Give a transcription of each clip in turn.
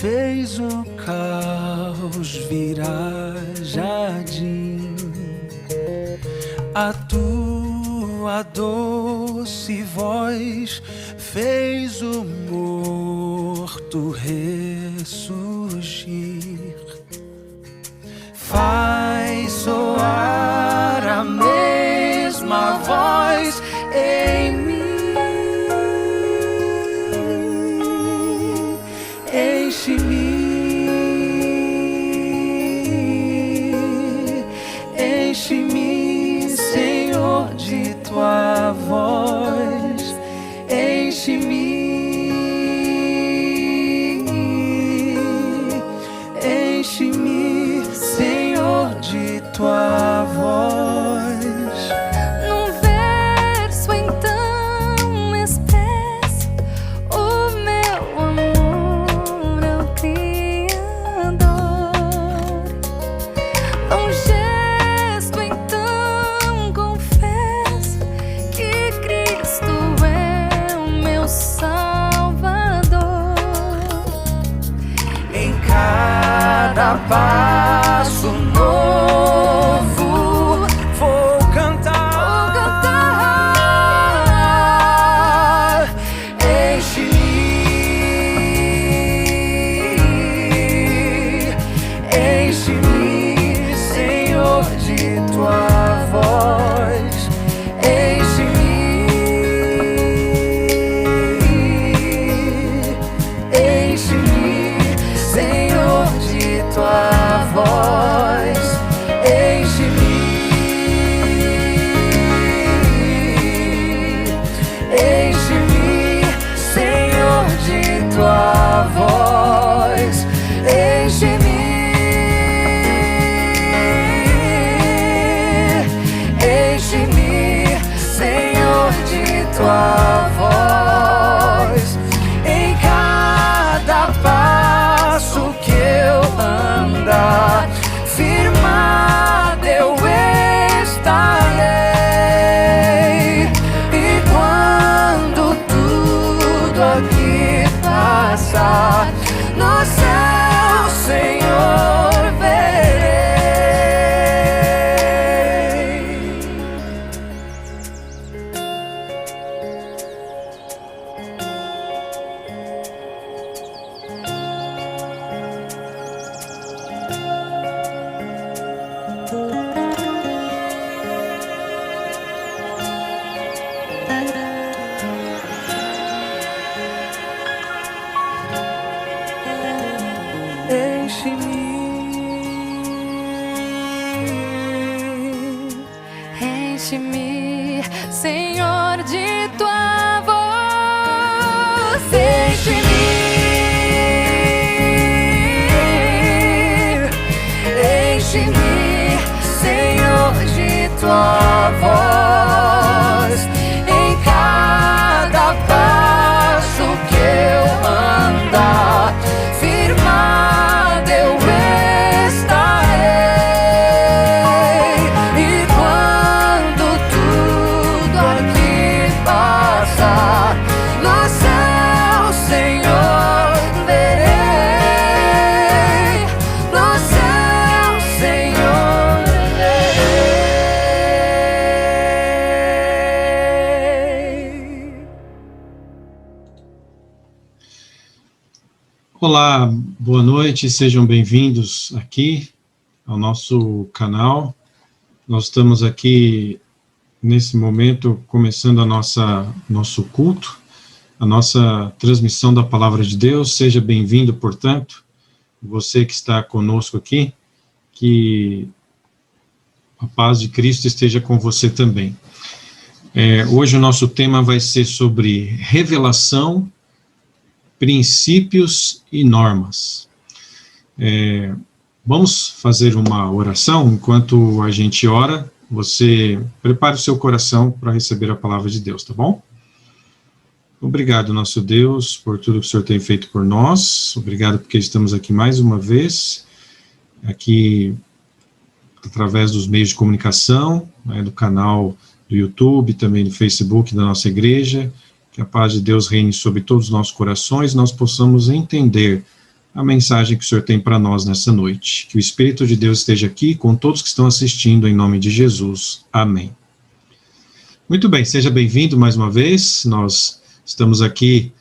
fez o caos virar jardim. A tua doce voz fez o morto ressurgir. Faz soar a mesma voz em mim. Enche-me, Senhor, de tua voz. Enche-me, Senhor, de tua voz. Num verso então expresso o meu amor ao Criador. Num gesto então confesso que Cristo é o meu Salvador. Em cada passo novo vou cantar. Enche-me, Senhor, de tua voz. Enche-me, Senhor, de tua voz. Enche-me, Senhor, de tua voz. Enche-me, Senhor, de tua voz. Em cada passo que eu andar, firmado eu estarei. E quando tudo aqui passar, no céu, Senhor, verei. Enche-me, Senhor, de tua voz. Enche-me, Senhor, de tua voz. Em cada passo que eu andar, firmado eu estarei. E quando tudo aqui passar, no céu, Senhor, verei. No céu, Senhor, verei. Olá, boa noite, sejam bem-vindos aqui ao nosso canal. Nós estamos aqui, nesse momento, começando a nosso culto, a nossa transmissão da Palavra de Deus. Seja bem-vindo, portanto, você que está conosco aqui, que a paz de Cristo esteja com você também. Hoje o nosso tema vai ser sobre revelação, princípios e normas. Vamos fazer uma oração. Enquanto a gente ora, você prepare o seu coração para receber a palavra de Deus, tá bom? Obrigado, nosso Deus, por tudo que o Senhor tem feito por nós. Obrigado porque estamos aqui mais uma vez, aqui através dos meios de comunicação, do canal do YouTube, também do Facebook da nossa igreja. Que a paz de Deus reine sobre todos os nossos corações, nós possamos entender a mensagem que o Senhor tem para nós nessa noite. Que o Espírito de Deus esteja aqui com todos que estão assistindo, em nome de Jesus. Amém. Muito bem, seja bem-vindo mais uma vez. Nós estamos aqui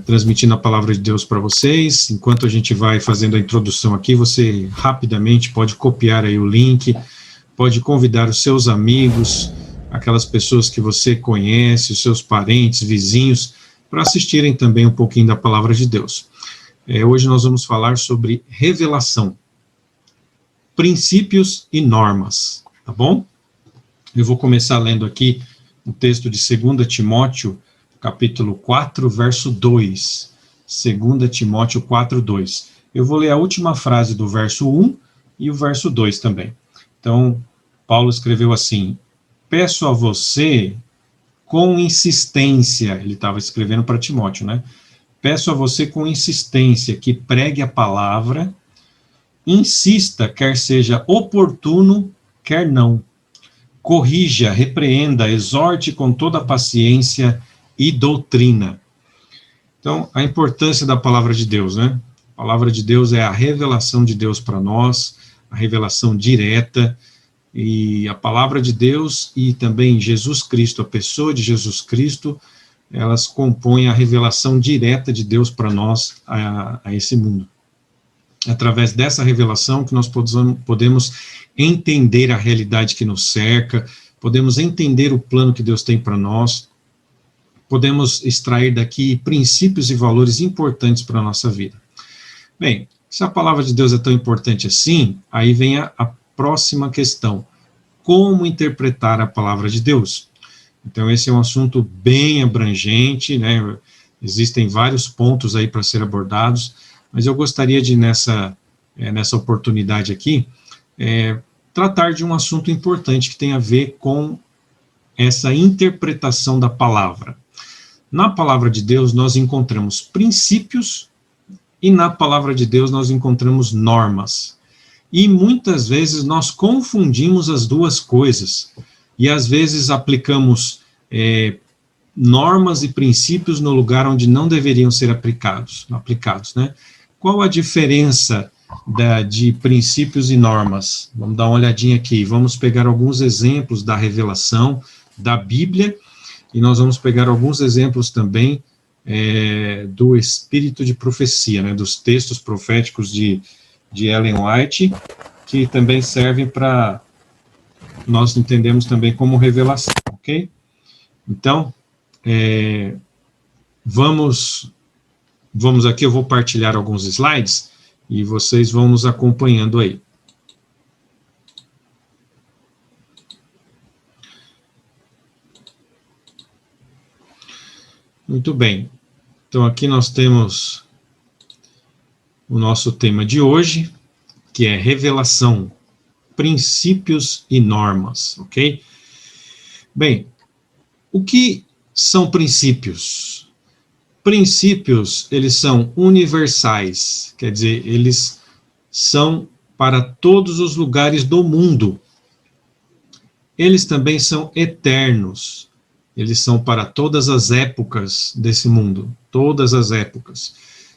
transmitindo a palavra de Deus para vocês. Enquanto a gente vai fazendo a introdução aqui, você rapidamente pode copiar aí o link, pode convidar os seus amigos, aquelas pessoas que você conhece, os seus parentes, vizinhos, para assistirem também um pouquinho da palavra de Deus. Hoje nós vamos falar sobre revelação, princípios e normas, tá bom? Eu vou começar lendo aqui o texto de 2 Timóteo, capítulo 4, verso 2. 2 Timóteo 4, 2. Eu vou ler a última frase do verso 1 e o verso 2 também. Então, Paulo escreveu assim: peço a você com insistência, ele estava escrevendo para Timóteo, né? Peço a você com insistência que pregue a palavra, insista, quer seja oportuno, quer não. Corrija, repreenda, exorte com toda paciência e doutrina. Então, a importância da palavra de Deus, né? A palavra de Deus é a revelação de Deus para nós, a revelação direta, e a palavra de Deus e também Jesus Cristo, a pessoa de Jesus Cristo, elas compõem a revelação direta de Deus para nós, a esse mundo. Através dessa revelação que nós podemos entender a realidade que nos cerca, podemos entender o plano que Deus tem para nós, podemos extrair daqui princípios e valores importantes para a nossa vida. Bem, se a palavra de Deus é tão importante assim, aí vem a próxima questão: como interpretar a palavra de Deus? Então, esse é um assunto bem abrangente, né? Existem vários pontos aí para ser abordados, mas eu gostaria de, nessa oportunidade aqui, tratar de um assunto importante que tem a ver com essa interpretação da palavra. Na palavra de Deus, nós encontramos princípios e na palavra de Deus nós encontramos normas. E muitas vezes nós confundimos as duas coisas e às vezes aplicamos normas e princípios no lugar onde não deveriam ser aplicados, né? Qual a diferença de princípios e normas? Vamos dar uma olhadinha aqui, vamos pegar alguns exemplos da revelação da Bíblia e nós vamos pegar alguns exemplos também do espírito de profecia, né? Dos textos proféticos de Ellen White, que também servem para nós entendermos também como revelação, ok? Então, vamos aqui, eu vou partilhar alguns slides e vocês vão nos acompanhando aí. Muito bem, então aqui nós temos o nosso tema de hoje, que é revelação, princípios e normas, ok? Bem, o que são princípios? Princípios, eles são universais, quer dizer, eles são para todos os lugares do mundo. Eles também são eternos, eles são para todas as épocas desse mundo, todas as épocas.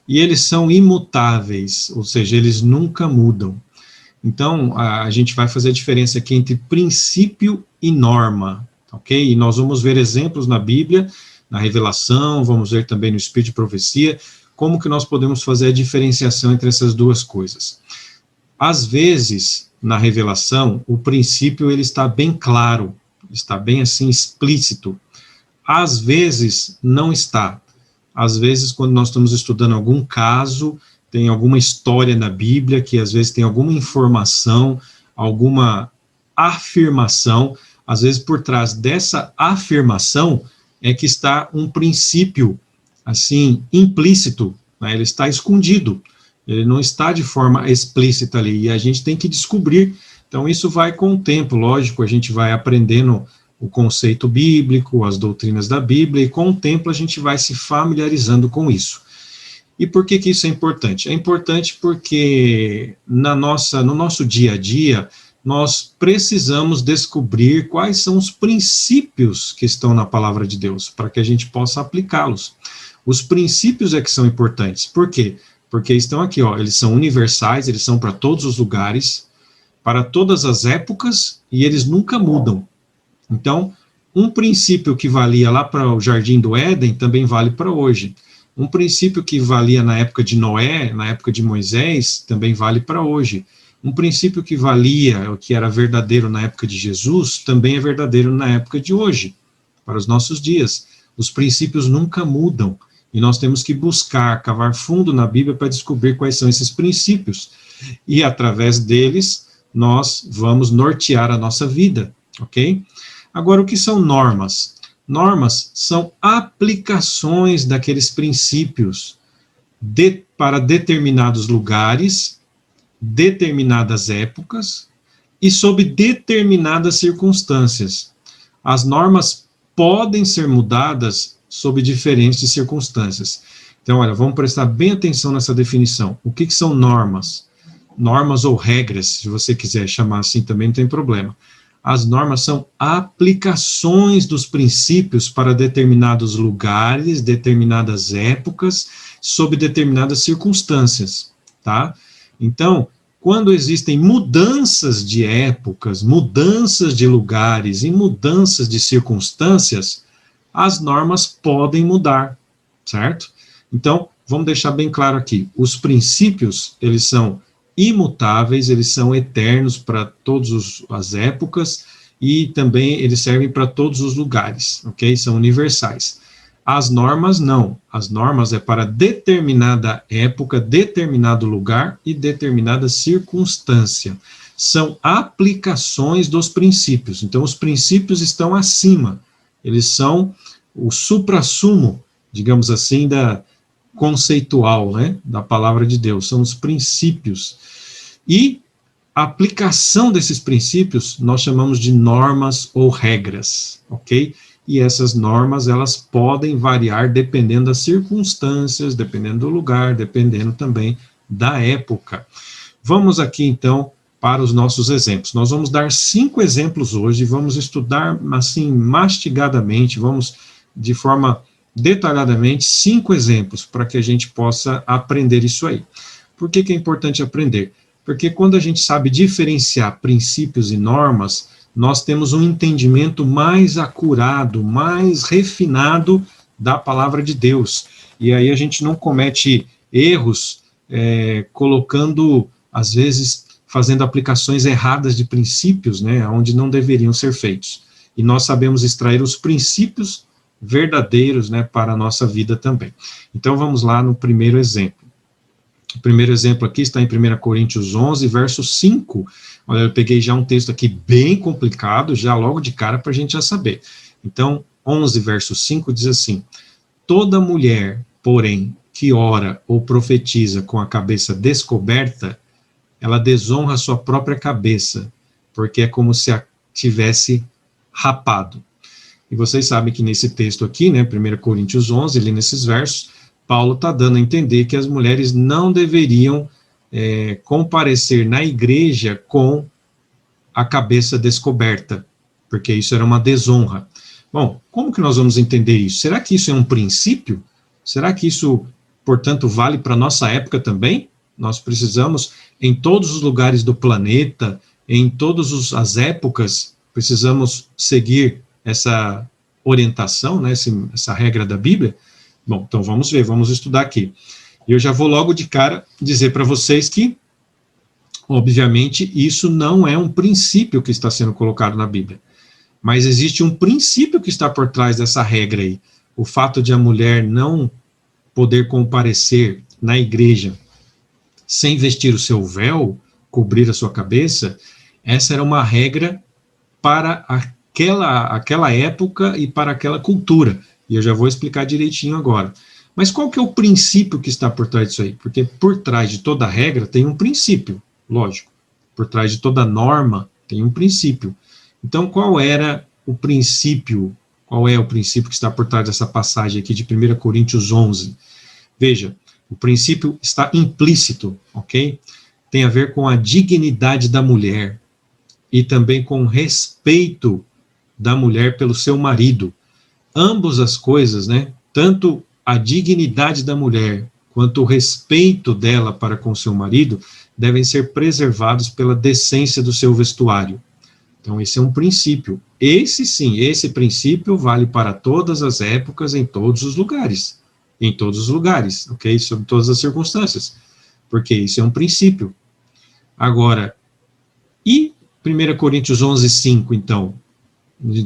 E eles são imutáveis, ou seja, eles nunca mudam. Então, a gente vai fazer a diferença aqui entre princípio e norma, ok? E nós vamos ver exemplos na Bíblia, na revelação, vamos ver também no espírito de profecia, como que nós podemos fazer a diferenciação entre essas duas coisas. Às vezes, na revelação, o princípio ele está bem claro, está bem assim explícito. Às vezes, não está. Às vezes, quando nós estamos estudando algum caso, tem alguma história na Bíblia, que às vezes tem alguma informação, alguma afirmação, às vezes por trás dessa afirmação é que está um princípio, assim, implícito, né? Ele está escondido, ele não está de forma explícita ali, e a gente tem que descobrir. Então isso vai com o tempo, lógico, a gente vai aprendendo o conceito bíblico, as doutrinas da Bíblia, e com o tempo a gente vai se familiarizando com isso. E por que isso é importante? É importante porque no nosso dia a dia, nós precisamos descobrir quais são os princípios que estão na palavra de Deus, para que a gente possa aplicá-los. Os princípios é que são importantes. Por quê? porque estão aqui, ó, eles são universais, eles são para todos os lugares, para todas as épocas, e eles nunca mudam. Então, um princípio que valia lá para o Jardim do Éden também vale para hoje. Um princípio que valia na época de Noé, na época de Moisés, também vale para hoje. Um princípio que valia, o que era verdadeiro na época de Jesus, também é verdadeiro na época de hoje, para os nossos dias. Os princípios nunca mudam, e nós temos que buscar, cavar fundo na Bíblia para descobrir quais são esses princípios. E através deles, nós vamos nortear a nossa vida, ok? Agora, o que são normas? Normas são aplicações daqueles princípios para determinados lugares, determinadas épocas e sob determinadas circunstâncias. As normas podem ser mudadas sob diferentes circunstâncias. Então, olha, vamos prestar bem atenção nessa definição. O que são normas? Normas ou regras, se você quiser chamar assim também não tem problema. As normas são aplicações dos princípios para determinados lugares, determinadas épocas, sob determinadas circunstâncias, tá? Então, quando existem mudanças de épocas, mudanças de lugares e mudanças de circunstâncias, as normas podem mudar, certo? Então, vamos deixar bem claro aqui, os princípios, eles são imutáveis, eles são eternos para todas as épocas e também eles servem para todos os lugares, ok? São universais. As normas não, as normas é para determinada época, determinado lugar e determinada circunstância. São aplicações dos princípios, então os princípios estão acima, eles são o suprassumo, digamos assim, da conceitual, né, da palavra de Deus, são os princípios. E a aplicação desses princípios nós chamamos de normas ou regras, ok? E essas normas, elas podem variar dependendo das circunstâncias, dependendo do lugar, dependendo também da época. Vamos aqui, então, para os nossos exemplos. Nós vamos dar 5 exemplos hoje, vamos estudar, assim, mastigadamente, vamos, de forma detalhadamente, 5 exemplos, para que a gente possa aprender isso aí. Por que é importante aprender? Porque quando a gente sabe diferenciar princípios e normas, nós temos um entendimento mais acurado, mais refinado da palavra de Deus. E aí a gente não comete erros colocando, às vezes, fazendo aplicações erradas de princípios, né, onde não deveriam ser feitos. E nós sabemos extrair os princípios verdadeiros, né, para a nossa vida também. Então vamos lá no primeiro exemplo. O primeiro exemplo aqui está em 1 Coríntios 11, verso 5. Olha, eu peguei já um texto aqui bem complicado, já logo de cara para a gente já saber. Então, 11, verso 5 diz assim: toda mulher, porém, que ora ou profetiza com a cabeça descoberta, ela desonra a sua própria cabeça, porque é como se a tivesse rapado. E vocês sabem que nesse texto aqui, né, 1 Coríntios 11, ali nesses versos, Paulo está dando a entender que as mulheres não deveriam comparecer na igreja com a cabeça descoberta, porque isso era uma desonra. Bom, como que nós vamos entender isso? Será que isso é um princípio? Será que isso, portanto, vale para a nossa época também? Nós precisamos, em todos os lugares do planeta, em todas as épocas, precisamos seguir essa orientação, né, essa regra da Bíblia? Bom, então vamos ver, vamos estudar aqui. Eu já vou logo de cara dizer para vocês que, obviamente, isso não é um princípio que está sendo colocado na Bíblia, mas existe um princípio que está por trás dessa regra aí. O fato de a mulher não poder comparecer na igreja sem vestir o seu véu, cobrir a sua cabeça, essa era uma regra para aquela época e para aquela cultura. E eu já vou explicar direitinho agora. Mas qual que é o princípio que está por trás disso aí? Porque por trás de toda regra tem um princípio, lógico. Por trás de toda norma tem um princípio. Então, qual era o princípio? Qual é o princípio que está por trás dessa passagem aqui de 1 Coríntios 11? Veja, o princípio está implícito, ok? Tem a ver com a dignidade da mulher e também com o respeito da mulher pelo seu marido. Ambas as coisas, né? Tanto a dignidade da mulher quanto o respeito dela para com seu marido devem ser preservados pela decência do seu vestuário. Então, esse é um princípio. Esse sim, esse princípio vale para todas as épocas, em todos os lugares. Em todos os lugares, ok? Sob todas as circunstâncias. Porque isso é um princípio. Agora, e 1 Coríntios 11:5, então?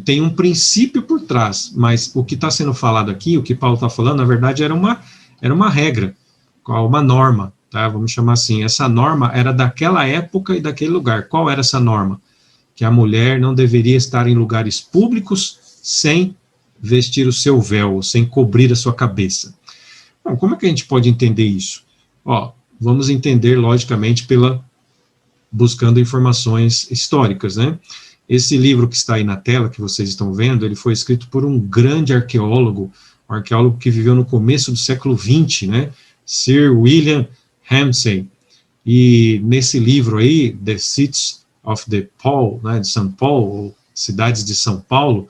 Tem um princípio por trás, mas o que está sendo falado aqui, o que Paulo está falando, na verdade, era uma regra, uma norma, tá? Vamos chamar assim. Essa norma era daquela época e daquele lugar. Qual era essa norma? Que a mulher não deveria estar em lugares públicos sem vestir o seu véu, sem cobrir a sua cabeça. Bom, como é que a gente pode entender isso? Vamos entender, logicamente, buscando informações históricas, né? Esse livro que está aí na tela, que vocês estão vendo, ele foi escrito por um grande arqueólogo, um arqueólogo que viveu no começo do século XX, né? Sir William Ramsay. E nesse livro aí, The Cities of the Paul, né, de São Paulo, ou Cidades de São Paulo,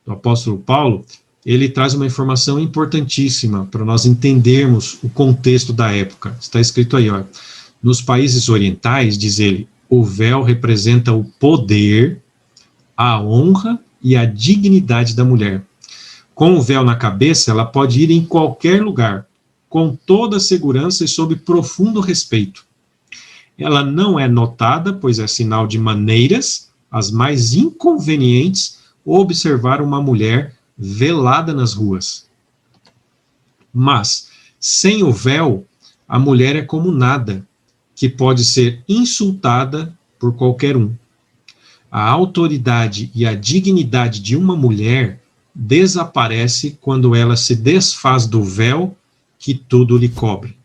do apóstolo Paulo, ele traz uma informação importantíssima para nós entendermos o contexto da época. Está escrito aí, nos países orientais, diz ele, o véu representa o poder, a honra e a dignidade da mulher. Com o véu na cabeça, ela pode ir em qualquer lugar, com toda a segurança e sob profundo respeito. Ela não é notada, pois é sinal de maneiras, as mais inconvenientes, observar uma mulher velada nas ruas. Mas, sem o véu, a mulher é como nada, que pode ser insultada por qualquer um. A autoridade e a dignidade de uma mulher desaparece quando ela se desfaz do véu que tudo lhe cobre.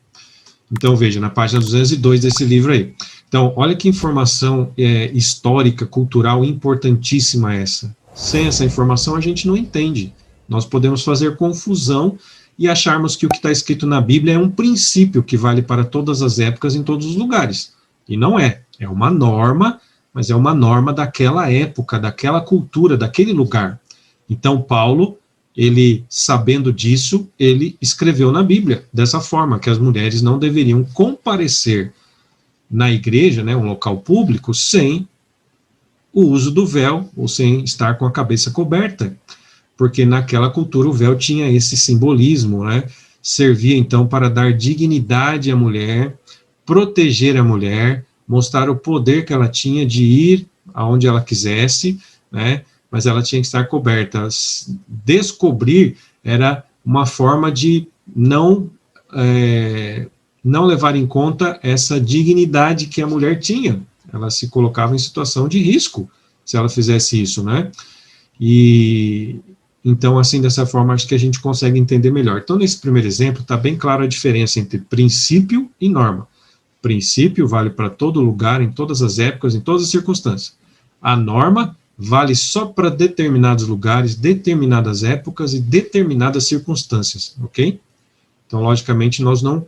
Então, veja, na página 202 desse livro aí. Então, olha que informação histórica, cultural importantíssima essa. Sem essa informação, a gente não entende. Nós podemos fazer confusão e acharmos que o que está escrito na Bíblia é um princípio que vale para todas as épocas, em todos os lugares. E não é. É uma norma, mas é uma norma daquela época, daquela cultura, daquele lugar. Então, Paulo, ele, sabendo disso, ele escreveu na Bíblia dessa forma, que as mulheres não deveriam comparecer na igreja, né, um local público, sem o uso do véu, ou sem estar com a cabeça coberta, porque naquela cultura o véu tinha esse simbolismo, né, servia então para dar dignidade à mulher, proteger a mulher, mostrar o poder que ela tinha de ir aonde ela quisesse, né, mas ela tinha que estar coberta. Descobrir era uma forma de não levar em conta essa dignidade que a mulher tinha. Ela se colocava em situação de risco se ela fizesse isso, né? E então, assim, dessa forma, acho que a gente consegue entender melhor. Então, nesse primeiro exemplo, está bem clara a diferença entre princípio e norma. Princípio vale para todo lugar, em todas as épocas, em todas as circunstâncias. A norma vale só para determinados lugares, determinadas épocas e determinadas circunstâncias, ok? Então, logicamente, nós não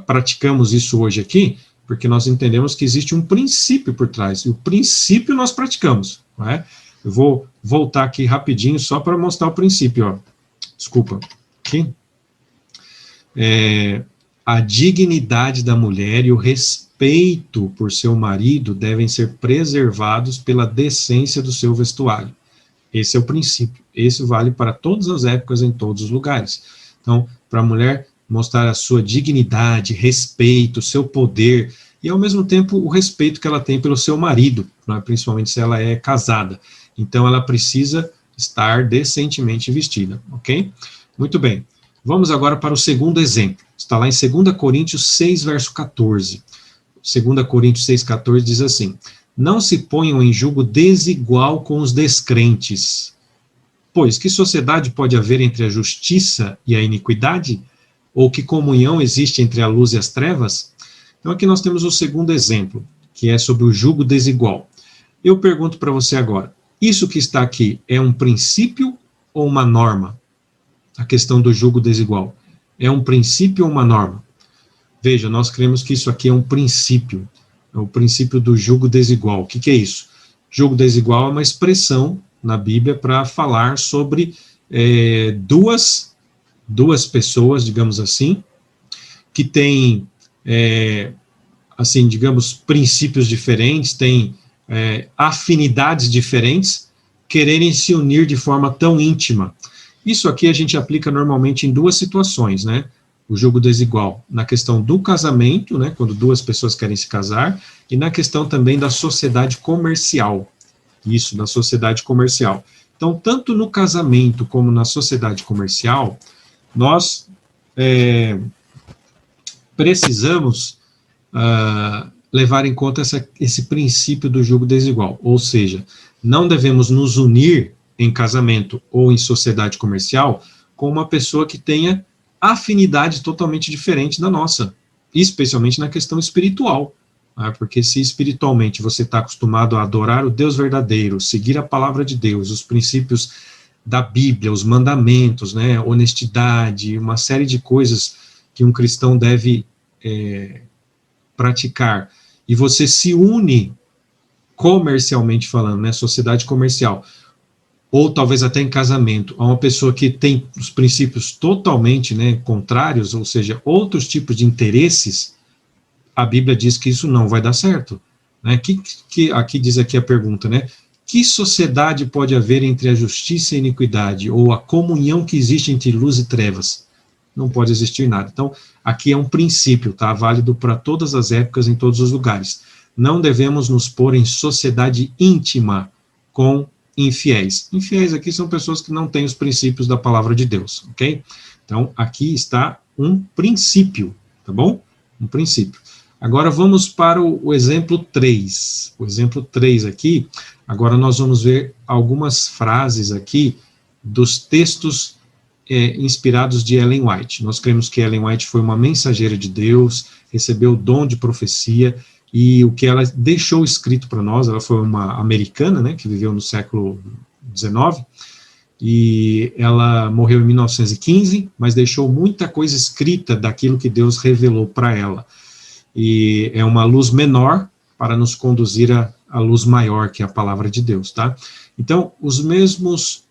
praticamos isso hoje aqui, porque nós entendemos que existe um princípio por trás, e o princípio nós praticamos, não é? Eu vou voltar aqui rapidinho só para mostrar o princípio, ó. Desculpa. Aqui. A dignidade da mulher e o respeito por seu marido devem ser preservados pela decência do seu vestuário. Esse é o princípio. Esse vale para todas as épocas, em todos os lugares. Então, para a mulher mostrar a sua dignidade, respeito, seu poder, e ao mesmo tempo o respeito que ela tem pelo seu marido, né, principalmente se ela é casada. Então, ela precisa estar decentemente vestida, ok? Muito bem. Vamos agora para o segundo exemplo. Está lá em 2 Coríntios 6, verso 14. 2 Coríntios 6, 14 diz assim: não se ponham em julgo desigual com os descrentes. Pois que sociedade pode haver entre a justiça e a iniquidade? Ou que comunhão existe entre a luz e as trevas? Então aqui nós temos o segundo exemplo, que é sobre o julgo desigual. Eu pergunto para você agora, isso que está aqui é um princípio ou uma norma? A questão do julgo desigual. É um princípio ou uma norma? Veja, nós cremos que isso aqui é um princípio. É o princípio do julgo desigual. O que é isso? Julgo desigual é uma expressão na Bíblia para falar sobre duas pessoas, digamos assim, que têm, assim, digamos, princípios diferentes, têm afinidades diferentes, quererem se unir de forma tão íntima. Isso aqui a gente aplica normalmente em duas situações, né? O jogo desigual, na questão do casamento, né, quando duas pessoas querem se casar, e na questão também da sociedade comercial. Isso, na sociedade comercial. Então, tanto no casamento como na sociedade comercial, nós precisamos levar em conta esse princípio do jogo desigual, ou seja, não devemos nos unir em casamento ou em sociedade comercial com uma pessoa que tenha afinidade totalmente diferente da nossa, especialmente na questão espiritual, né? Porque se espiritualmente você está acostumado a adorar o Deus verdadeiro, seguir a palavra de Deus, os princípios da Bíblia, os mandamentos, né, honestidade, uma série de coisas que um cristão deve praticar, e você se une comercialmente falando, né, sociedade comercial, ou talvez até em casamento, a uma pessoa que tem os princípios totalmente, né, contrários, ou seja, outros tipos de interesses, a Bíblia diz que isso não vai dar certo. Né? Aqui diz aqui a pergunta, né? Que sociedade pode haver entre a justiça e a iniquidade, ou a comunhão que existe entre luz e trevas? Não pode existir nada. Então, aqui é um princípio, tá? Válido para todas as épocas, em todos os lugares. Não devemos nos pôr em sociedade íntima com infiéis. Infiéis aqui são pessoas que não têm os princípios da palavra de Deus, ok? Então, aqui está um princípio, tá bom? Um princípio. Agora vamos para o exemplo 3. O exemplo 3 aqui, agora nós vamos ver algumas frases aqui dos textos inspirados de Ellen White. Nós cremos que Ellen White foi uma mensageira de Deus, recebeu o dom de profecia, e o que ela deixou escrito para nós, ela foi uma americana, né, que viveu no século XIX, e ela morreu em 1915, mas deixou muita coisa escrita daquilo que Deus revelou para ela. E é uma luz menor para nos conduzir à luz maior, que é a palavra de Deus, tá? Então, os mesmos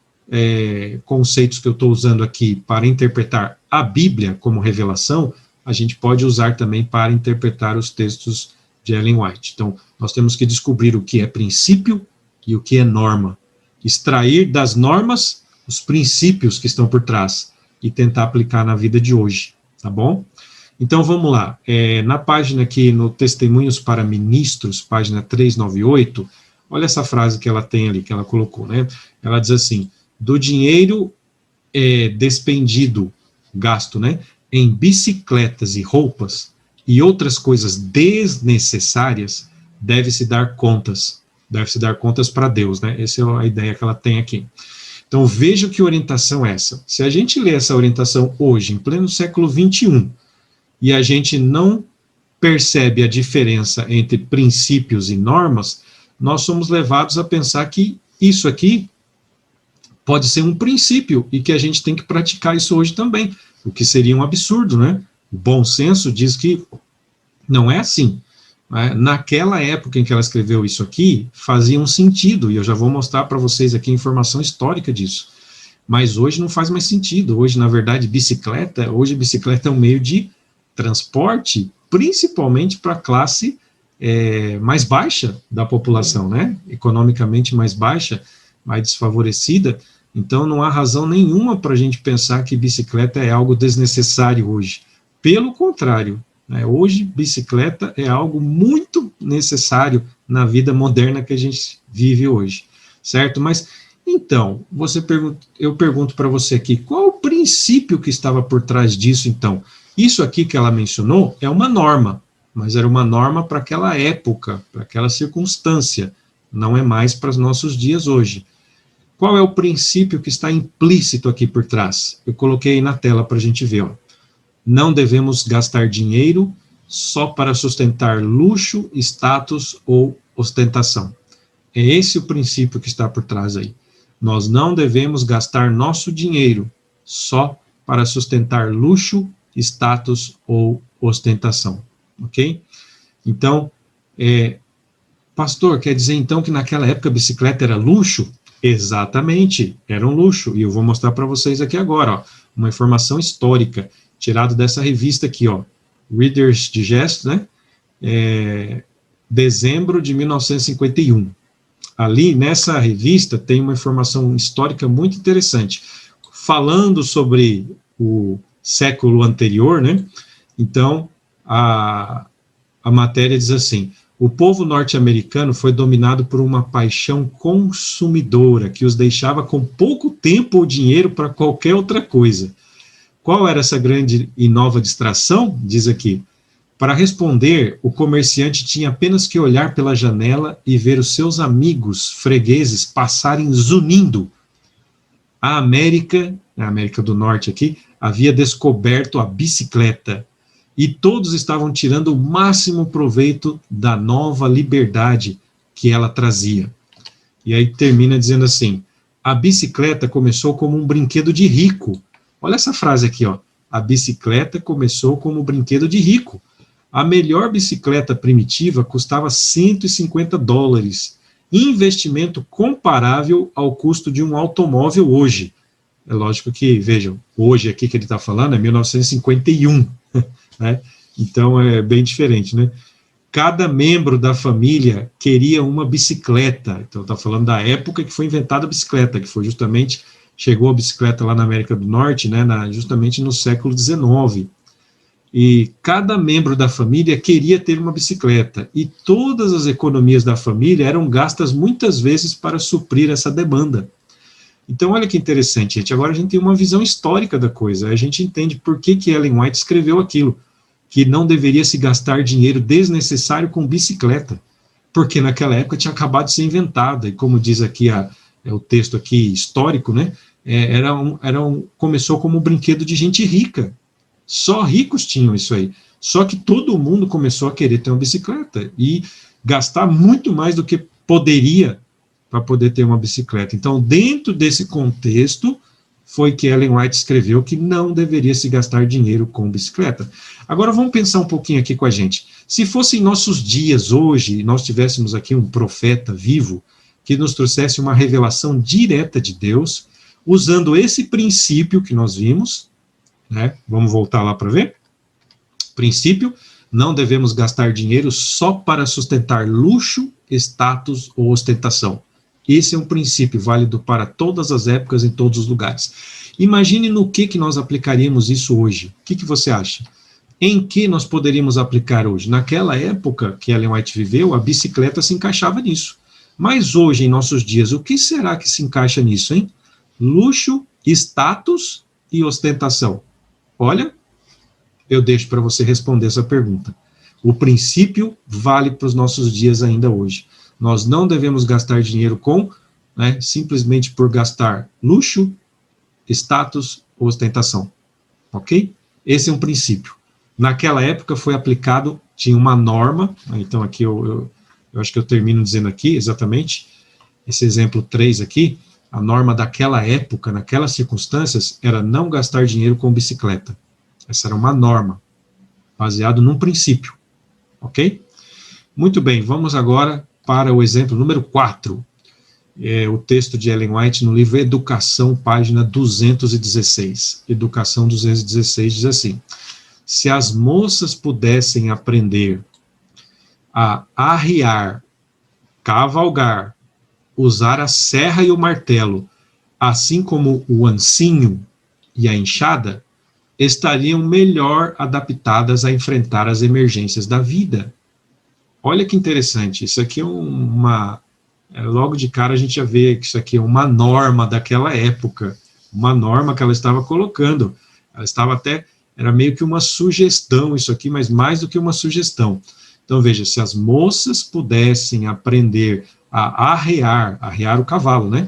conceitos que eu estou usando aqui para interpretar a Bíblia como revelação, a gente pode usar também para interpretar os textos de Ellen White. Então, nós temos que descobrir o que é princípio e o que é norma. Extrair das normas os princípios que estão por trás e tentar aplicar na vida de hoje, tá bom? Então, vamos lá. Na página aqui, no Testemunhos para Ministros, página 398, olha essa frase que ela tem ali, que ela colocou, né? Ela diz assim: do dinheiro despendido, gasto, né, em bicicletas e roupas e outras coisas desnecessárias, deve-se dar contas para Deus, né? Essa é a ideia que ela tem aqui. Então, veja que orientação é essa. Se a gente lê essa orientação hoje, em pleno século XXI, e a gente não percebe a diferença entre princípios e normas, nós somos levados a pensar que isso aqui pode ser um princípio e que a gente tem que praticar isso hoje também, o que seria um absurdo, né? O bom senso diz que não é assim. Né? Naquela época em que ela escreveu isso aqui, fazia um sentido, e eu já vou mostrar para vocês aqui a informação histórica disso. Mas hoje não faz mais sentido. Hoje, na verdade, bicicleta é um meio de transporte, principalmente para a classe mais baixa da população, né? Economicamente mais baixa, mais desfavorecida. Então, não há razão nenhuma para a gente pensar que bicicleta é algo desnecessário hoje. Pelo contrário, né, hoje, bicicleta é algo muito necessário na vida moderna que a gente vive hoje, certo? Mas, então, eu pergunto para você aqui, qual o princípio que estava por trás disso, então? Isso aqui que ela mencionou é uma norma, mas era uma norma para aquela época, para aquela circunstância, não é mais para os nossos dias hoje. Qual é o princípio que está implícito aqui por trás? Eu coloquei aí na tela para a gente ver. Ó. Não devemos gastar dinheiro só para sustentar luxo, status ou ostentação. É esse o princípio que está por trás aí. Nós não devemos gastar nosso dinheiro só para sustentar luxo, status ou ostentação. Ok? Então, pastor, quer dizer então que naquela época a bicicleta era luxo? Exatamente, era um luxo, e eu vou mostrar para vocês aqui agora, ó, uma informação histórica, tirada dessa revista aqui, ó, Reader's Digest, né? Dezembro de 1951. Ali, nessa revista, tem uma informação histórica muito interessante, falando sobre o século anterior, né? Então, a matéria diz assim: o povo norte-americano foi dominado por uma paixão consumidora que os deixava com pouco tempo ou dinheiro para qualquer outra coisa. Qual era essa grande e nova distração? Diz aqui: para responder, o comerciante tinha apenas que olhar pela janela e ver os seus amigos fregueses passarem zunindo. A América do Norte aqui, havia descoberto a bicicleta, e todos estavam tirando o máximo proveito da nova liberdade que ela trazia. E aí termina dizendo assim: a bicicleta começou como um brinquedo de rico. Olha essa frase aqui, ó. A bicicleta começou como um brinquedo de rico. A melhor bicicleta primitiva custava $150, investimento comparável ao custo de um automóvel hoje. É lógico que, vejam, hoje aqui que ele está falando é 1951, né? Então é bem diferente, né? Cada membro da família queria uma bicicleta. Então está falando da época que foi inventada a bicicleta, que foi justamente, chegou a bicicleta lá na América do Norte, né, justamente no século XIX. E cada membro da família queria ter uma bicicleta, e todas as economias da família eram gastas muitas vezes para suprir essa demanda. Então, olha que interessante, gente. Agora a gente tem uma visão histórica da coisa. A gente entende por que Ellen White escreveu aquilo, que não deveria se gastar dinheiro desnecessário com bicicleta, porque naquela época tinha acabado de ser inventada, e como diz aqui o texto aqui histórico, né, começou como um brinquedo de gente rica. Só ricos tinham isso aí. Só que todo mundo começou a querer ter uma bicicleta e gastar muito mais do que poderia para poder ter uma bicicleta. Então, dentro desse contexto, foi que Ellen White escreveu que não deveria se gastar dinheiro com bicicleta. Agora, vamos pensar um pouquinho aqui com a gente. Se fossem nossos dias hoje, nós tivéssemos aqui um profeta vivo que nos trouxesse uma revelação direta de Deus, usando esse princípio que nós vimos, né? Vamos voltar lá para ver? Princípio: não devemos gastar dinheiro só para sustentar luxo, status ou ostentação. Esse é um princípio válido para todas as épocas, em todos os lugares. Imagine no que nós aplicaríamos isso hoje. O que você acha? Em que nós poderíamos aplicar hoje? Naquela época que Ellen White viveu, a bicicleta se encaixava nisso. Mas hoje, em nossos dias, o que será que se encaixa nisso, hein? Luxo, status e ostentação. Olha, eu deixo para você responder essa pergunta. O princípio vale para os nossos dias ainda hoje. Nós não devemos gastar dinheiro com, né, simplesmente por gastar luxo, status ou ostentação. Ok? Esse é um princípio. Naquela época foi aplicado, tinha uma norma, então aqui eu acho que eu termino dizendo aqui exatamente, esse exemplo 3 aqui, a norma daquela época, naquelas circunstâncias, era não gastar dinheiro com bicicleta. Essa era uma norma, baseado num princípio. Ok? Muito bem, vamos agora para o exemplo número 4. O texto de Ellen White no livro Educação, página 216. Educação 216 diz assim: se as moças pudessem aprender a arriar, cavalgar, usar a serra e o martelo, assim como o ancinho e a enxada, estariam melhor adaptadas a enfrentar as emergências da vida. Olha que interessante, isso aqui é logo de cara a gente já vê que isso aqui é uma norma daquela época, uma norma que ela estava colocando, ela estava até, era meio que uma sugestão isso aqui, mas mais do que uma sugestão. Então veja, se as moças pudessem aprender a arrear o cavalo, né?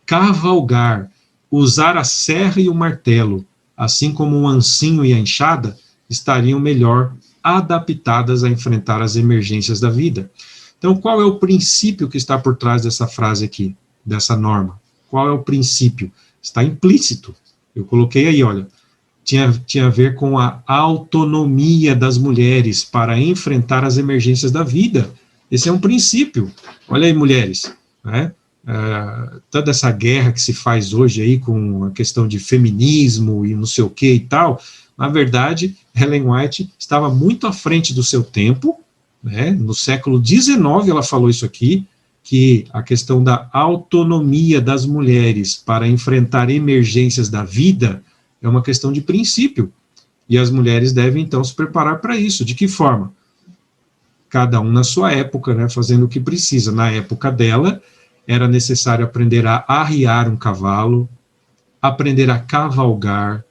Cavalgar, usar a serra e o martelo, assim como o ancinho e a enxada, estariam melhor adaptadas a enfrentar as emergências da vida. Então, qual é o princípio que está por trás dessa frase aqui, dessa norma? Qual é o princípio? Está implícito. Eu coloquei aí, olha, tinha a ver com a autonomia das mulheres para enfrentar as emergências da vida. Esse é um princípio. Olha aí, mulheres, né? Toda essa guerra que se faz hoje aí com a questão de feminismo e não sei o que e tal, Na verdade, Ellen White estava muito à frente do seu tempo, né? No século XIX ela falou isso aqui, que a questão da autonomia das mulheres para enfrentar emergências da vida é uma questão de princípio, e as mulheres devem, então, se preparar para isso. De que forma? Cada um na sua época, né, fazendo o que precisa. Na época dela, era necessário aprender a arriar um cavalo, aprender a cavalgar,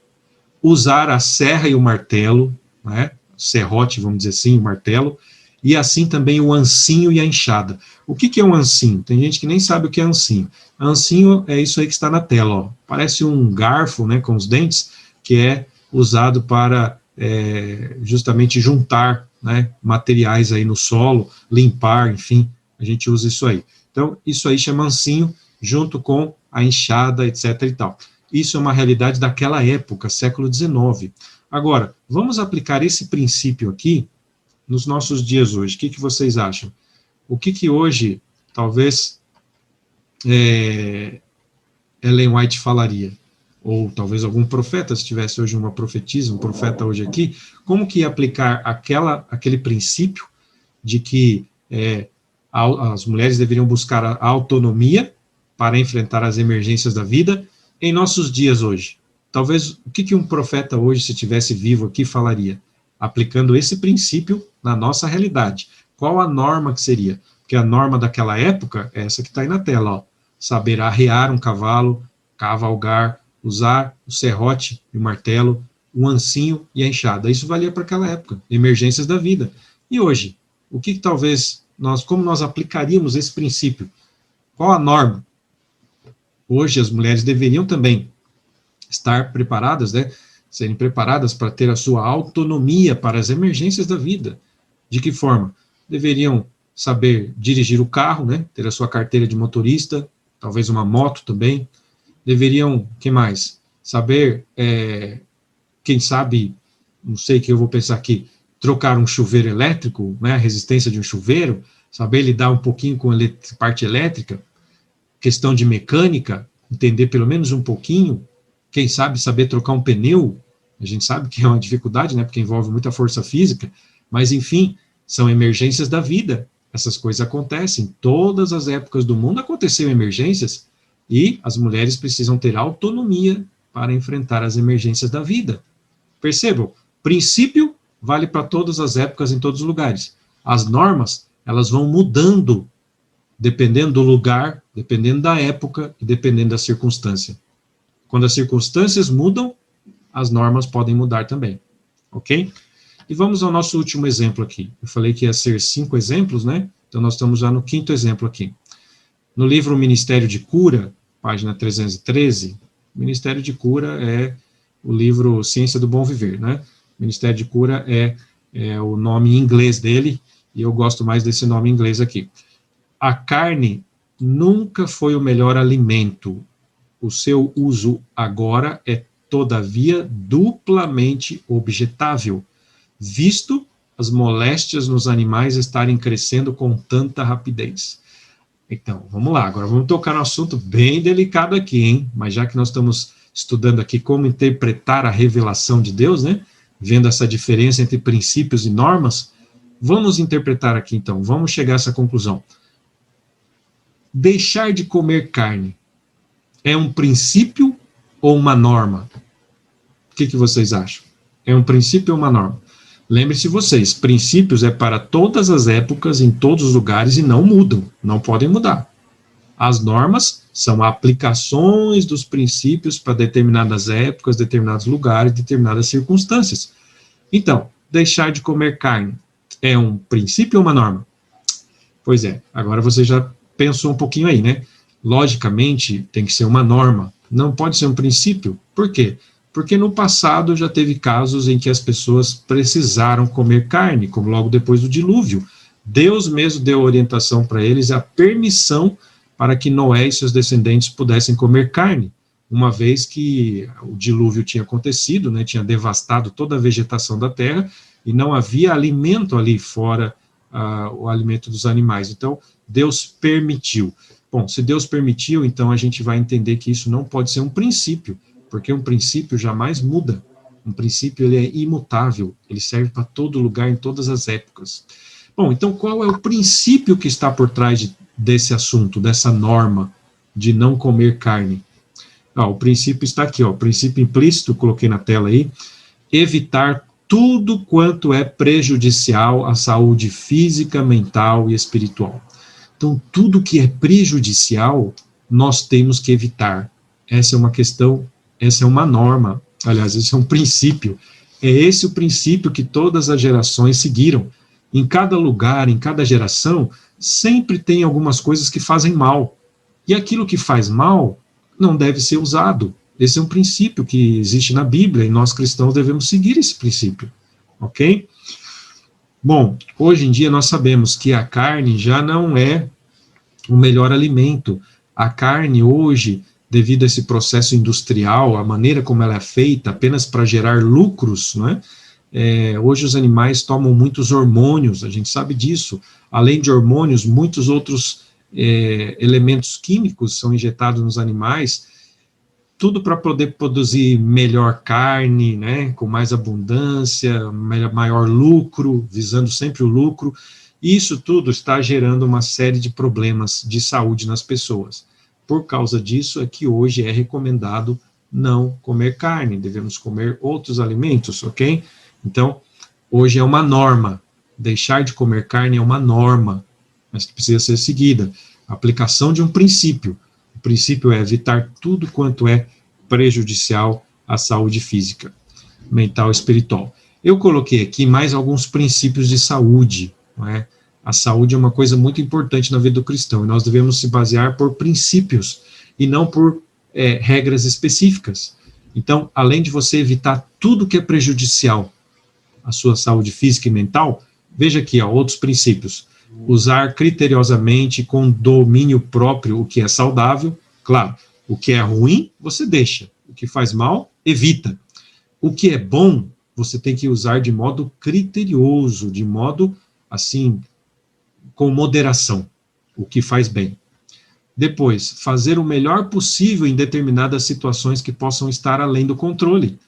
usar a serra e o martelo, né, serrote, vamos dizer assim, o martelo, e assim também o ancinho e a enxada. O que é um ancinho? Tem gente que nem sabe o que é ancinho. Ancinho é isso aí que está na tela, ó. Parece um garfo, né, com os dentes, que é usado para justamente juntar, né, materiais aí no solo, limpar, enfim, a gente usa isso aí. Então, isso aí chama ancinho, junto com a enxada, etc. e tal. Isso é uma realidade daquela época, século XIX. Agora, vamos aplicar esse princípio aqui nos nossos dias hoje. O que vocês acham? O que hoje, talvez, Ellen White falaria? Ou talvez algum profeta, se tivesse hoje uma profetisa, um profeta hoje aqui, como que ia aplicar aquele princípio de que as mulheres deveriam buscar a autonomia para enfrentar as emergências da vida em nossos dias hoje? Talvez, o que um profeta hoje, se estivesse vivo aqui, falaria? Aplicando esse princípio na nossa realidade. Qual a norma que seria? Porque a norma daquela época é essa que está aí na tela, ó. Saber arrear um cavalo, cavalgar, usar o serrote e o martelo, o ancinho e a enxada. Isso valia para aquela época, emergências da vida. E hoje, o que talvez como nós aplicaríamos esse princípio? Qual a norma? Hoje as mulheres deveriam também estar preparadas, né? Serem preparadas para ter a sua autonomia para as emergências da vida. De que forma? Deveriam saber dirigir o carro, né? Ter a sua carteira de motorista, talvez uma moto também. Deveriam, que mais? Saber, quem sabe, não sei o que eu vou pensar aqui, trocar um chuveiro elétrico, né? A resistência de um chuveiro, saber lidar um pouquinho com a parte elétrica, questão de mecânica, entender pelo menos um pouquinho, quem sabe saber trocar um pneu, a gente sabe que é uma dificuldade, né, porque envolve muita força física, mas enfim, são emergências da vida, essas coisas acontecem, todas as épocas do mundo aconteceram emergências, e as mulheres precisam ter autonomia para enfrentar as emergências da vida. Percebam, princípio vale para todas as épocas, em todos os lugares. As normas, elas vão mudando, dependendo do lugar, dependendo da época e dependendo da circunstância. Quando as circunstâncias mudam, as normas podem mudar também, ok? E vamos ao nosso último exemplo aqui. Eu falei que ia ser 5 exemplos, né? Então nós estamos já no 5º exemplo aqui. No livro Ministério de Cura, página 313, Ministério de Cura é o livro Ciência do Bom Viver, né? Ministério de Cura é o nome em inglês dele, e eu gosto mais desse nome em inglês aqui. A carne nunca foi o melhor alimento. O seu uso agora é, todavia, duplamente objetável, visto as moléstias nos animais estarem crescendo com tanta rapidez. Então, vamos lá, agora vamos tocar no assunto bem delicado aqui, hein? Mas já que nós estamos estudando aqui como interpretar a revelação de Deus, né? Vendo essa diferença entre princípios e normas, vamos interpretar aqui então, vamos chegar a essa conclusão. Deixar de comer carne é um princípio ou uma norma? O que vocês acham? É um princípio ou uma norma? Lembre-se vocês, princípios é para todas as épocas, em todos os lugares, e não mudam, não podem mudar. As normas são aplicações dos princípios para determinadas épocas, determinados lugares, determinadas circunstâncias. Então, deixar de comer carne é um princípio ou uma norma? Pois é, agora você já pensou um pouquinho aí, né? Logicamente, tem que ser uma norma, não pode ser um princípio. Por quê? Porque no passado já teve casos em que as pessoas precisaram comer carne, como logo depois do dilúvio. Deus mesmo deu orientação para eles, a permissão para que Noé e seus descendentes pudessem comer carne, uma vez que o dilúvio tinha acontecido, né, tinha devastado toda a vegetação da terra, e não havia alimento ali fora o alimento dos animais. Então, Deus permitiu. Bom, se Deus permitiu, então a gente vai entender que isso não pode ser um princípio, porque um princípio jamais muda. Um princípio, ele é imutável, ele serve para todo lugar, em todas as épocas. Bom, então qual é o princípio que está por trás desse assunto, dessa norma de não comer carne? O princípio está aqui, o princípio implícito, coloquei na tela aí, evitar tudo quanto é prejudicial à saúde física, mental e espiritual. Então, tudo que é prejudicial, nós temos que evitar. Essa é uma questão, essa é uma norma, aliás, esse é um princípio. É esse o princípio que todas as gerações seguiram. Em cada lugar, em cada geração, sempre tem algumas coisas que fazem mal. E aquilo que faz mal não deve ser usado. Esse é um princípio que existe na Bíblia, e nós cristãos devemos seguir esse princípio, ok? Bom, hoje em dia nós sabemos que a carne já não é o melhor alimento. A carne hoje, devido a esse processo industrial, a maneira como ela é feita, apenas para gerar lucros, não é? Hoje os animais tomam muitos hormônios, a gente sabe disso. Além de hormônios, muitos outros elementos químicos são injetados nos animais, tudo para poder produzir melhor carne, né, com mais abundância, maior lucro, visando sempre o lucro. E isso tudo está gerando uma série de problemas de saúde nas pessoas. Por causa disso é que hoje é recomendado não comer carne, devemos comer outros alimentos, ok? Então, hoje é uma norma, deixar de comer carne é uma norma, mas que precisa ser seguida. A aplicação de um princípio. O princípio é evitar tudo quanto é prejudicial à saúde física, mental e espiritual. Eu coloquei aqui mais alguns princípios de saúde, não é? A saúde é uma coisa muito importante na vida do cristão, e nós devemos se basear por princípios, e não por regras específicas. Então, além de você evitar tudo que é prejudicial à sua saúde física e mental, veja aqui, outros princípios. Usar criteriosamente, com domínio próprio, o que é saudável. Claro, o que é ruim, você deixa. O que faz mal, evita. O que é bom, você tem que usar de modo criterioso, de modo, assim, com moderação, o que faz bem. Depois, fazer o melhor possível em determinadas situações que possam estar além do controle.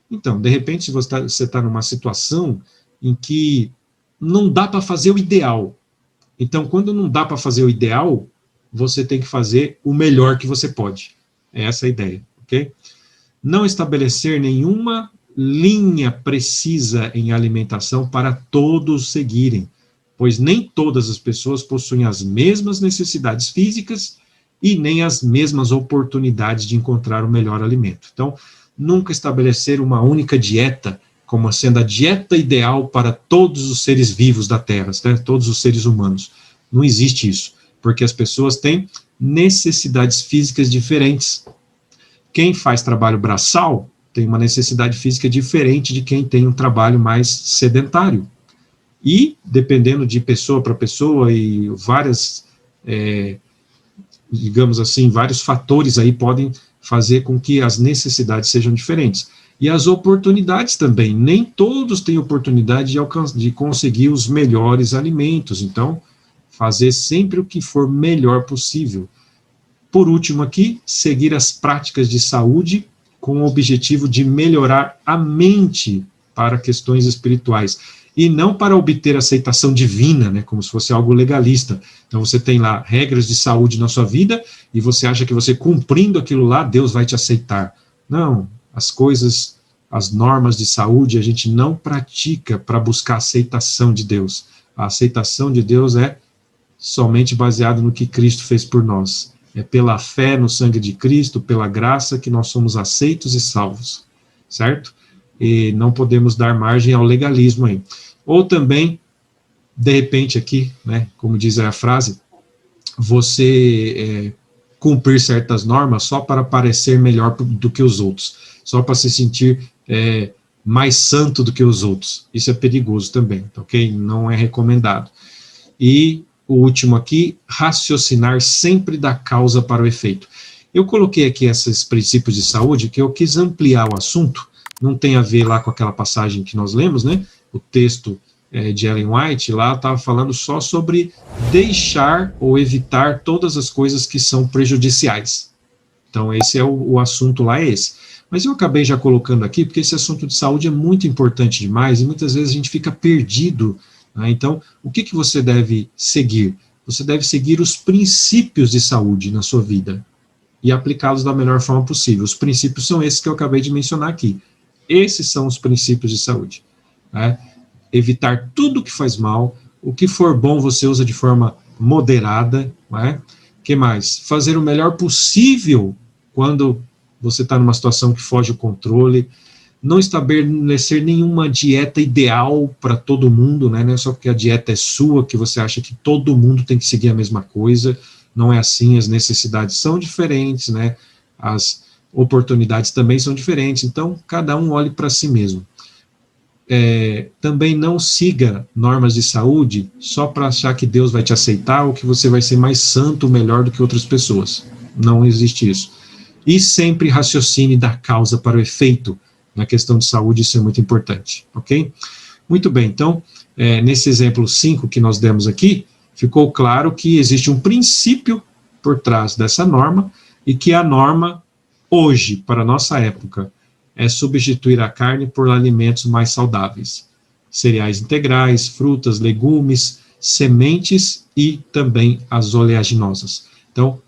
Então, de repente, se você está numa situação em que não dá para fazer o ideal. Então, quando não dá para fazer o ideal, você tem que fazer o melhor que você pode. É essa a ideia, ok? Não estabelecer nenhuma linha precisa em alimentação para todos seguirem, pois nem todas as pessoas possuem as mesmas necessidades físicas e nem as mesmas oportunidades de encontrar o melhor alimento. Então, nunca estabelecer uma única dieta como sendo a dieta ideal para todos os seres vivos da Terra, né? Todos os seres humanos. Não existe isso, porque as pessoas têm necessidades físicas diferentes. Quem faz trabalho braçal tem uma necessidade física diferente de quem tem um trabalho mais sedentário. E, dependendo de pessoa para pessoa, e várias, digamos assim, vários fatores aí podem fazer com que as necessidades sejam diferentes. E as oportunidades também, nem todos têm oportunidade de conseguir os melhores alimentos, então, fazer sempre o que for melhor possível. Por último aqui, seguir as práticas de saúde com o objetivo de melhorar a mente para questões espirituais, e não para obter aceitação divina, né, como se fosse algo legalista. Então você tem lá regras de saúde na sua vida, e você acha que você cumprindo aquilo lá, Deus vai te aceitar. Não, as coisas, as normas de saúde, a gente não pratica para buscar a aceitação de Deus. A aceitação de Deus é somente baseada no que Cristo fez por nós. É pela fé no sangue de Cristo, pela graça, que nós somos aceitos e salvos, certo? E não podemos dar margem ao legalismo aí. Ou também, de repente aqui, né, como diz a frase, você cumprir certas normas só para parecer melhor do que os outros, só para se sentir mais santo do que os outros. Isso é perigoso também, ok? Não é recomendado. E o último aqui, raciocinar sempre da causa para o efeito. Eu coloquei aqui esses princípios de saúde, que eu quis ampliar o assunto, não tem a ver lá com aquela passagem que nós lemos, né? O texto de Ellen White, lá estava falando só sobre deixar ou evitar todas as coisas que são prejudiciais. Então, esse é o assunto lá, é esse. Mas eu acabei já colocando aqui, porque esse assunto de saúde é muito importante demais, e muitas vezes a gente fica perdido, né? Então, o que você deve seguir? Você deve seguir os princípios de saúde na sua vida, e aplicá-los da melhor forma possível. Os princípios são esses que eu acabei de mencionar aqui. Esses são os princípios de saúde, né? Evitar tudo que faz mal, o que for bom você usa de forma moderada, né? Que mais? Fazer o melhor possível quando você está numa situação que foge o controle, não estabelecer nenhuma dieta ideal para todo mundo, né? Não é só porque a dieta é sua que você acha que todo mundo tem que seguir a mesma coisa. Não é assim, as necessidades são diferentes, né? As oportunidades também são diferentes, então cada um olhe para si mesmo. Também não siga normas de saúde só para achar que Deus vai te aceitar ou que você vai ser mais santo, melhor do que outras pessoas. Não existe isso. E sempre raciocine da causa para o efeito na questão de saúde, isso é muito importante, ok? Muito bem, então, nesse exemplo 5 que nós demos aqui, ficou claro que existe um princípio por trás dessa norma, e que a norma, hoje, para a nossa época, é substituir a carne por alimentos mais saudáveis. Cereais integrais, frutas, legumes, sementes e também as oleaginosas. Então,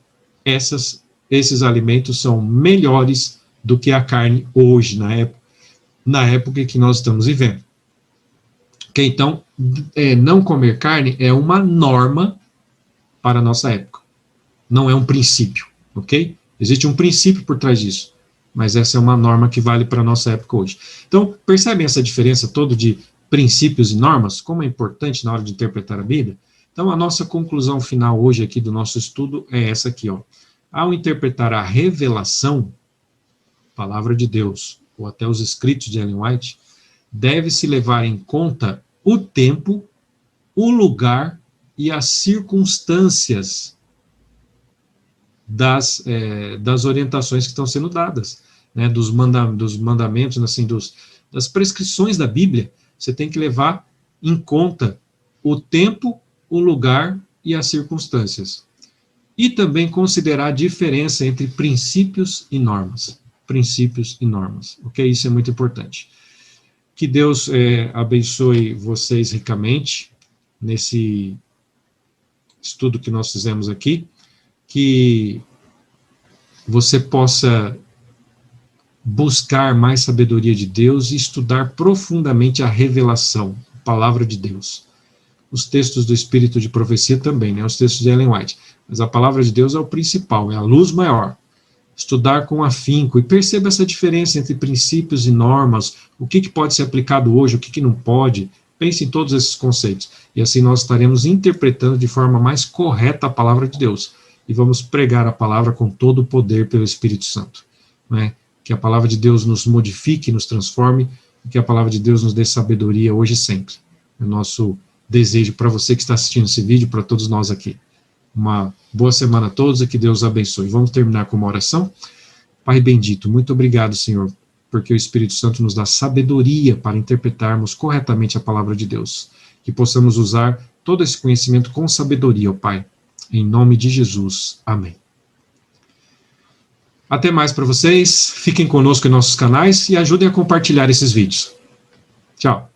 esses alimentos são melhores do que a carne hoje, na época em que nós estamos vivendo. Okay? Então, não comer carne é uma norma para a nossa época. Não é um princípio, ok? Existe um princípio por trás disso, mas essa é uma norma que vale para a nossa época hoje. Então, percebem essa diferença toda de princípios e normas? Como é importante na hora de interpretar a Bíblia? Então, a nossa conclusão final hoje aqui do nosso estudo é essa aqui, ó. Ao interpretar a revelação, palavra de Deus, ou até os escritos de Ellen White, deve-se levar em conta o tempo, o lugar e as circunstâncias das orientações que estão sendo dadas, né, dos mandamentos, assim, das prescrições da Bíblia. Você tem que levar em conta o tempo, o lugar e as circunstâncias. E também considerar a diferença entre princípios e normas. Princípios e normas, ok? Isso é muito importante. Que Deus abençoe vocês ricamente nesse estudo que nós fizemos aqui, que você possa buscar mais sabedoria de Deus e estudar profundamente a revelação, a palavra de Deus. Os textos do Espírito de Profecia também, né? Os textos de Ellen White. Mas a palavra de Deus é o principal, é a luz maior. Estudar com afinco e perceba essa diferença entre princípios e normas, o que pode ser aplicado hoje, o que não pode. Pense em todos esses conceitos. E assim nós estaremos interpretando de forma mais correta a palavra de Deus. E vamos pregar a palavra com todo o poder pelo Espírito Santo. Né? Que a palavra de Deus nos modifique, nos transforme, e que a palavra de Deus nos dê sabedoria hoje e sempre. É o nosso desejo para você que está assistindo esse vídeo, para todos nós aqui. Uma boa semana a todos e que Deus abençoe. Vamos terminar com uma oração? Pai bendito, muito obrigado, Senhor, porque o Espírito Santo nos dá sabedoria para interpretarmos corretamente a palavra de Deus. Que possamos usar todo esse conhecimento com sabedoria, ó Pai. Em nome de Jesus. Amém. Até mais para vocês. Fiquem conosco em nossos canais e ajudem a compartilhar esses vídeos. Tchau.